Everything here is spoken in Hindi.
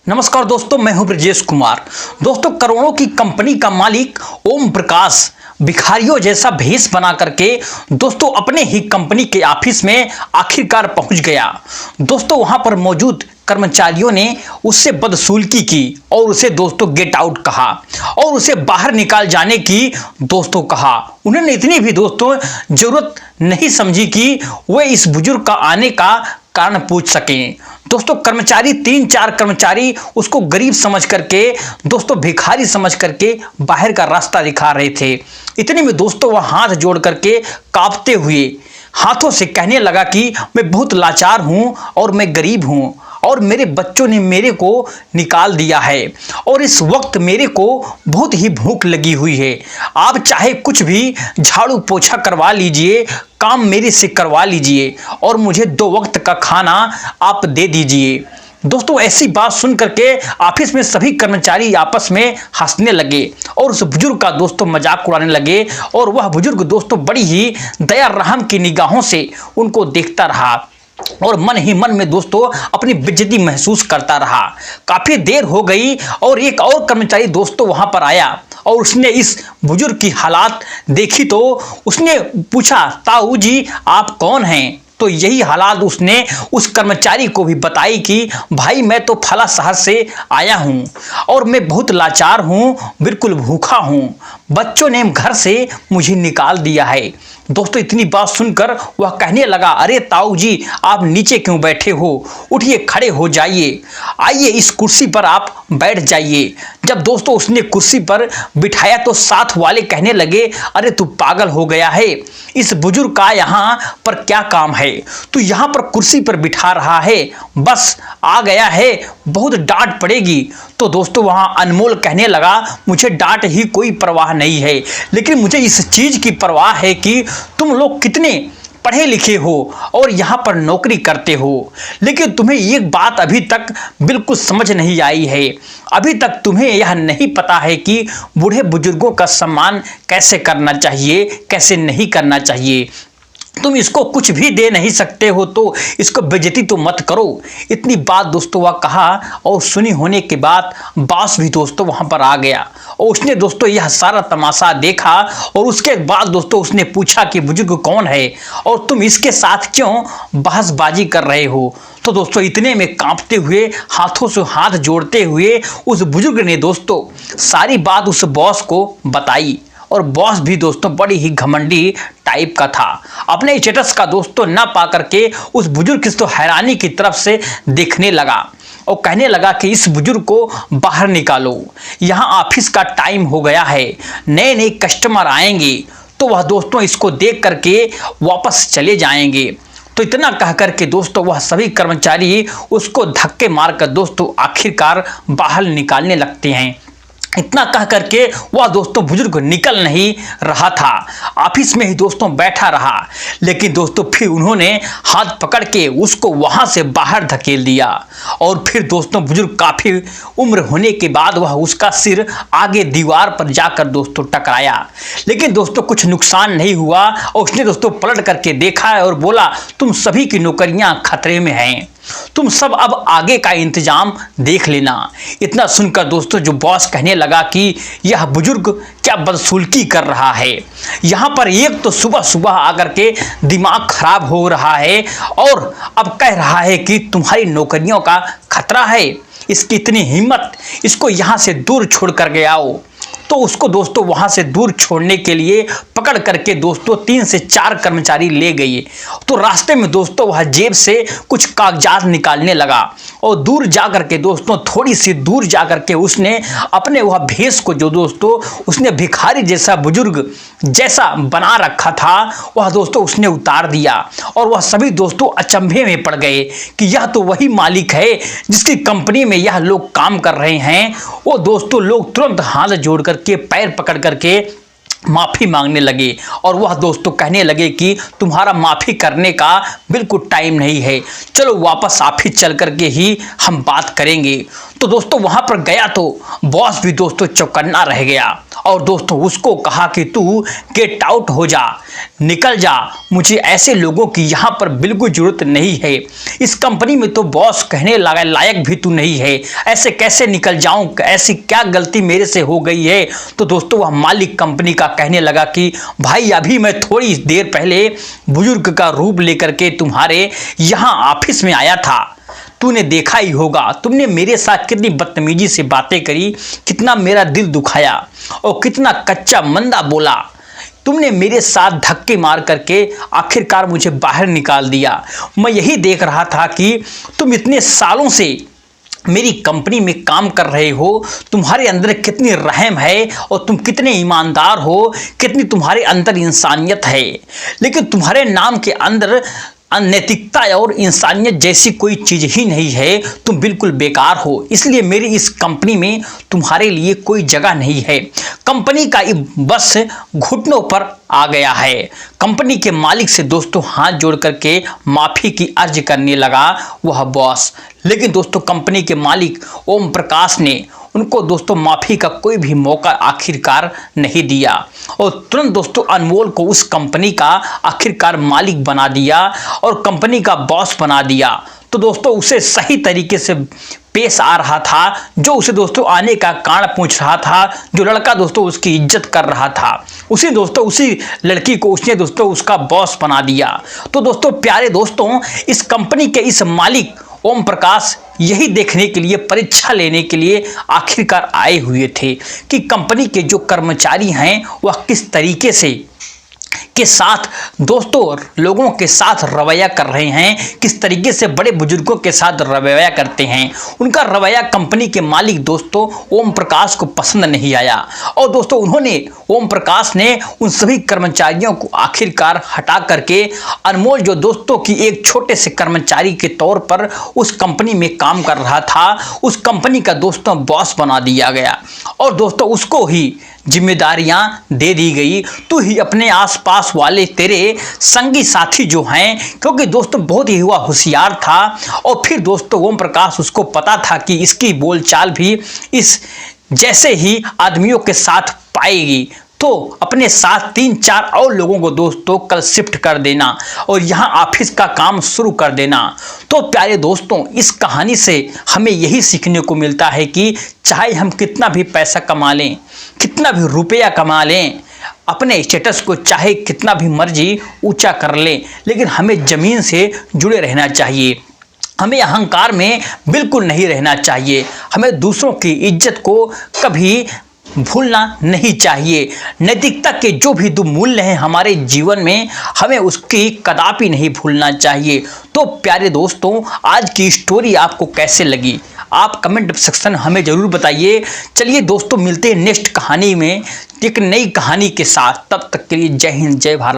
नमस्कार दोस्तों, मैं हूं ब्रजेश कुमार। दोस्तों, करोड़ों की कंपनी का मालिक ओम प्रकाश भिखारियों जैसा भेष बना करके दोस्तों अपने ही कंपनी के ऑफिस में आखिरकार पहुंच गया। दोस्तों, वहां पर मौजूद कर्मचारियों ने उससे बदसलूकी की और उसे दोस्तों गेट आउट कहा और उसे बाहर निकाल जाने की दोस्तों कहा। उन्होंने इतनी भी दोस्तों जरूरत नहीं समझी कि वे इस बुजुर्ग का आने का कारण पूछ सकें। दोस्तों, कर्मचारी 3-4 कर्मचारी उसको गरीब समझ करके दोस्तों भिखारी समझ करके बाहर का रास्ता दिखा रहे थे। इतने में दोस्तों वह हाथ जोड़ करके कांपते हुए हाथों से कहने लगा कि मैं बहुत लाचार हूं और मैं गरीब हूं और मेरे बच्चों ने मेरे को निकाल दिया है और इस वक्त मेरे को बहुत ही भूख लगी हुई है। आप चाहे कुछ भी झाड़ू पोछा करवा लीजिए, काम मेरे से करवा लीजिए और मुझे 2 वक्त का खाना आप दे दीजिए। दोस्तों, ऐसी बात सुन करके ऑफिस में सभी कर्मचारी आपस में हंसने लगे और उस बुजुर्ग का दोस्तों मजाक उड़ाने लगे और वह बुजुर्ग दोस्तों बड़ी ही दया रहम की निगाहों से उनको देखता रहा और मन ही मन में दोस्तों अपनी बेइज्जती महसूस करता रहा। काफी देर हो गई और एक और कर्मचारी दोस्तों वहां पर आया और उसने इस बुजुर्ग की हालात देखी तो उसने पूछा, ताऊ जी आप कौन हैं? तो यही हालात उसने उस कर्मचारी को भी बताई कि भाई मैं तो फला शहर से आया हूं और मैं बहुत लाचार हूं, बिल्कुल भूखा हूं, बच्चों ने घर से मुझे निकाल दिया है। दोस्तों, इतनी बात सुनकर वह कहने लगा, अरे ताऊ जी आप नीचे क्यों बैठे हो, उठिए खड़े हो जाइए, आइए इस कुर्सी पर आप बैठ जाइए। जब दोस्तों उसने कुर्सी पर बिठाया तो साथ वाले कहने लगे, अरे तू पागल हो गया है, इस बुजुर्ग का यहाँ पर क्या काम है, तू यहाँ पर कुर्सी पर बिठा रहा है, बस आ गया है, बहुत डांट पड़ेगी। तो दोस्तों वहां अनमोल कहने लगा, मुझे डांट ही कोई परवाह नहीं है, लेकिन मुझे इस चीज की परवाह है कि तुम लोग कितने पढ़े लिखे हो और यहाँ पर नौकरी करते हो, लेकिन तुम्हें एक बात अभी तक बिल्कुल समझ नहीं आई है। अभी तक तुम्हें यह नहीं पता है कि बूढ़े बुजुर्गों का सम्मान कैसे करना चाहिए, कैसे नहीं करना चाहिए। तुम इसको कुछ भी दे नहीं सकते हो तो इसको बेइज्जती तो मत करो। इतनी बात दोस्तों वह कहा और सुनी होने के बाद बॉस भी दोस्तों वहां पर आ गया और उसने दोस्तों यह सारा तमाशा देखा और उसके बाद दोस्तों उसने पूछा कि बुजुर्ग कौन है और तुम इसके साथ क्यों बहसबाजी कर रहे हो। तो दोस्तों इतने में कांपते हुए हाथों से हाथ जोड़ते हुए उस बुजुर्ग ने दोस्तों सारी बात उस बॉस को बताई और बॉस भी दोस्तों बड़ी ही घमंडी टाइप का था। अपने स्टेटस का दोस्तों ना पा करके उस बुजुर्ग की तो हैरानी की तरफ से देखने लगा और कहने लगा कि इस बुजुर्ग को बाहर निकालो, यहाँ ऑफिस का टाइम हो गया है, नए नए कस्टमर आएंगे तो वह दोस्तों इसको देख करके वापस चले जाएंगे। तो इतना कह करके दोस्तों वह सभी कर्मचारी उसको धक्के मारकर दोस्तों आखिरकार बाहर निकालने लगते हैं। इतना कह करके वह दोस्तों बुजुर्ग निकल नहीं रहा था, ऑफिस में ही दोस्तों बैठा रहा, लेकिन दोस्तों फिर उन्होंने हाथ पकड़ के उसको वहां से बाहर धकेल दिया और फिर दोस्तों बुजुर्ग काफी उम्र होने के बाद वह उसका सिर आगे दीवार पर जाकर दोस्तों टकराया, लेकिन दोस्तों कुछ नुकसान नहीं हुआ और उसने दोस्तों पलट करके देखा और बोला, तुम सभी की नौकरियां खतरे में हैं, तुम सब अब आगे का इंतजाम देख लेना। इतना सुनकर दोस्तों जो बॉस कहने लगा कि यह बुजुर्ग क्या बदसलूकी कर रहा है, यहाँ पर एक तो सुबह सुबह आकर के दिमाग खराब हो रहा है और अब कह रहा है कि तुम्हारी नौकरियों का खतरा है, इसकी इतनी हिम्मत, इसको यहाँ से दूर छोड़ कर के आओ। तो उसको दोस्तों वहां से दूर छोड़ने के लिए पकड़ करके दोस्तों 3 से 4 कर्मचारी ले गए। तो रास्ते में दोस्तों वह जेब से कुछ कागजात निकालने लगा और दूर जाकर के दोस्तों थोड़ी सी दूर जाकर के उसने अपने वह भेष को जो दोस्तों उसने भिखारी जैसा बुजुर्ग जैसा बना रखा था वह दोस्तों उसने उतार दिया और वह सभी दोस्तों अचंभे में पड़ गए कि यह तो वही मालिक है जिसकी कंपनी में यह लोग काम कर रहे हैं। वो दोस्तों लोग तुरंत हाथ जोड़ करके पैर पकड़ करके माफ़ी मांगने लगे और वह दोस्तों कहने लगे कि तुम्हारा माफ़ी करने का बिल्कुल टाइम नहीं है, चलो वापस ऑफिस चल करके ही हम बात करेंगे। तो दोस्तों वहां पर गया तो बॉस भी दोस्तों चौकन्ना रह गया और दोस्तों उसको कहा कि तू गेट आउट हो जा, निकल जा, मुझे ऐसे लोगों की यहाँ पर बिल्कुल जरूरत नहीं है। इस कंपनी में तो बॉस कहने लगा लायक भी तू नहीं है, ऐसे कैसे निकल जाऊं, ऐसी क्या गलती मेरे से हो गई है। तो दोस्तों वह मालिक कंपनी का कहने लगा कि भाई अभी मैं थोड़ी देर पहले बुजुर्ग का रूप लेकर के तुम्हारे यहाँ ऑफिस में आया था, तूने देखा ही होगा, तुमने मेरे साथ कितनी बदतमीजी से बातें करी, कितना मेरा दिल दुखाया और कितना कच्चा मंदा बोला। तुमने मेरे साथ धक्के मार करके आखिरकार मुझे बाहर निकाल दिया। मैं यही देख रहा था कि तुम इतने सालों से मेरी कंपनी में काम कर रहे हो, तुम्हारे अंदर कितनी रहम है और तुम कितने ईमानदार हो, कितनी तुम्हारे अंदर इंसानियत है, लेकिन तुम्हारे नाम के अंदर अनैतिकता और इंसानियत जैसी कोई चीज़ ही नहीं है। तुम बिल्कुल बेकार हो, इसलिए मेरी इस कंपनी में तुम्हारे लिए कोई जगह नहीं है। कंपनी का बस घुटनों पर आ गया है। कंपनी के मालिक से दोस्तों हाथ जोड़ करके माफ़ी की अर्ज करने लगा वह बॉस, लेकिन दोस्तों कंपनी के मालिक ओम प्रकाश ने उनको दोस्तों माफ़ी का कोई भी मौका आखिरकार नहीं दिया और तुरंत दोस्तों अनमोल को उस कंपनी का आखिरकार मालिक बना दिया और कंपनी का बॉस बना दिया। तो दोस्तों उसे सही तरीके से पेश आ रहा था, जो उसे दोस्तों आने का कारण पूछ रहा था, जो लड़का दोस्तों उसकी इज्जत कर रहा था, उसी लड़की को उसने दोस्तों उसका बॉस बना दिया। तो दोस्तों प्यारे दोस्तों, इस कंपनी के इस मालिक ओम प्रकाश यही देखने के लिए, परीक्षा लेने के लिए आखिरकार आए हुए थे कि कंपनी के जो कर्मचारी हैं वह किस तरीके से के साथ दोस्तों लोगों के साथ रवैया कर रहे हैं, किस तरीके से बड़े बुजुर्गों के साथ रवैया करते हैं। उनका रवैया कंपनी के मालिक दोस्तों ओम प्रकाश को पसंद नहीं आया और दोस्तों उन्होंने ओम प्रकाश ने उन सभी कर्मचारियों को आखिरकार हटा करके अनमोल जो दोस्तों की एक छोटे से कर्मचारी के तौर पर उस कंपनी में काम कर रहा था, उस कंपनी का दोस्तों बॉस बना दिया गया और दोस्तों उसको ही जिम्मेदारियां दे दी गई। तू ही अपने आसपास वाले तेरे संगी साथी जो हैं, क्योंकि दोस्तों बहुत ही हुआ होशियार था और फिर दोस्तों ओम प्रकाश उसको पता था कि इसकी बोलचाल भी इस जैसे ही आदमियों के साथ पाएगी, तो अपने साथ 3-4 और लोगों को दोस्तों कल शिफ्ट कर देना और यहाँ ऑफिस का काम शुरू कर देना। तो प्यारे दोस्तों इस कहानी से हमें यही सीखने को मिलता है कि चाहे हम कितना भी पैसा कमा लें, कितना भी रुपया कमा लें, अपने स्टेटस को चाहे कितना भी मर्जी ऊंचा कर लें, लेकिन हमें ज़मीन से जुड़े रहना चाहिए। हमें अहंकार में बिल्कुल नहीं रहना चाहिए। हमें दूसरों की इज्जत को कभी भूलना नहीं चाहिए। नैतिकता के जो भी दो मूल्य हैं हमारे जीवन में, हमें उसकी कदापि नहीं भूलना चाहिए। तो प्यारे दोस्तों आज की स्टोरी आपको कैसे लगी, आप कमेंट सेक्शन हमें ज़रूर बताइए। चलिए दोस्तों मिलते हैं नेक्स्ट कहानी में एक नई कहानी के साथ, तब तक के लिए जय हिंद जय भारत।